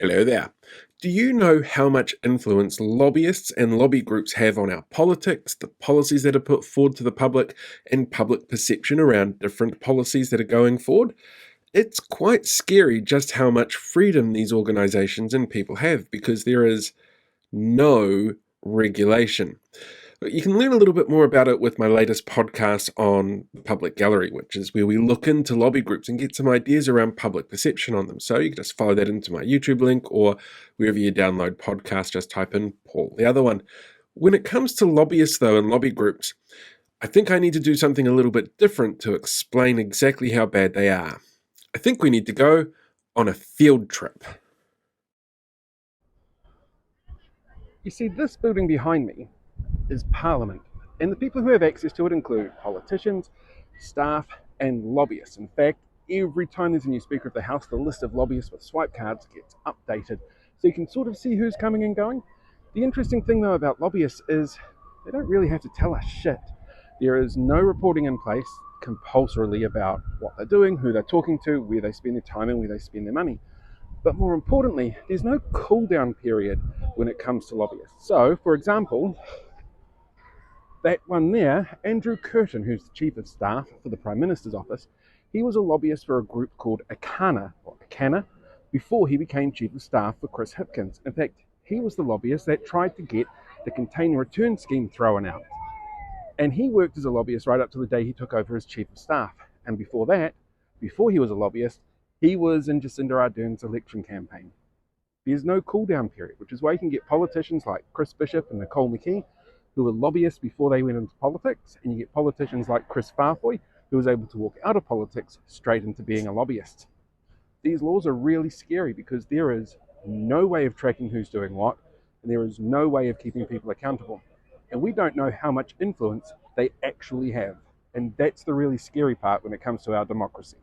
Hello there. Do you know how much influence lobbyists and lobby groups have on our politics, the policies that are put forward to the public, and public perception around different policies that are going forward? It's quite scary just how much freedom these organizations and people have because there is no regulation. But you can learn a little bit more about it with my latest podcast on the Public Gallery, which is where we look into lobby groups and get some ideas around public perception on them. So you can just follow that into my YouTube link or wherever you download podcasts, just type in Paul. The other one, when it comes to lobbyists though and lobby groups, I think I need to do something a little bit different to explain exactly how bad they are. I think we need to go on a field trip. You see, this building behind me is Parliament, and the people who have access to it include politicians, staff, and lobbyists. In fact, every time there's a new Speaker of the House, the list of lobbyists with swipe cards gets updated, so you can sort of see who's coming and going. The interesting thing, though, about lobbyists is they don't really have to tell us shit. There is no reporting in place compulsorily about what they're doing, who they're talking to, where they spend their time, and where they spend their money. But more importantly, there's no cool down period when it comes to lobbyists. So, for example, that one there, Andrew Curtin, who's the Chief of Staff for the Prime Minister's office, he was a lobbyist for a group called Akana, before he became Chief of Staff for Chris Hipkins. In fact, he was the lobbyist that tried to get the container return scheme thrown out. And he worked as a lobbyist right up to the day he took over as Chief of Staff. And before that, before he was a lobbyist, he was in Jacinda Ardern's election campaign. There's no cool down period, which is why you can get politicians like Chris Bishop and Nicole McKee, who were lobbyists before they went into politics, and you get politicians like Chris Farfoy, who was able to walk out of politics straight into being a lobbyist. These laws are really scary because there is no way of tracking who's doing what, and there is no way of keeping people accountable. And we don't know how much influence they actually have. And that's the really scary part when it comes to our democracy.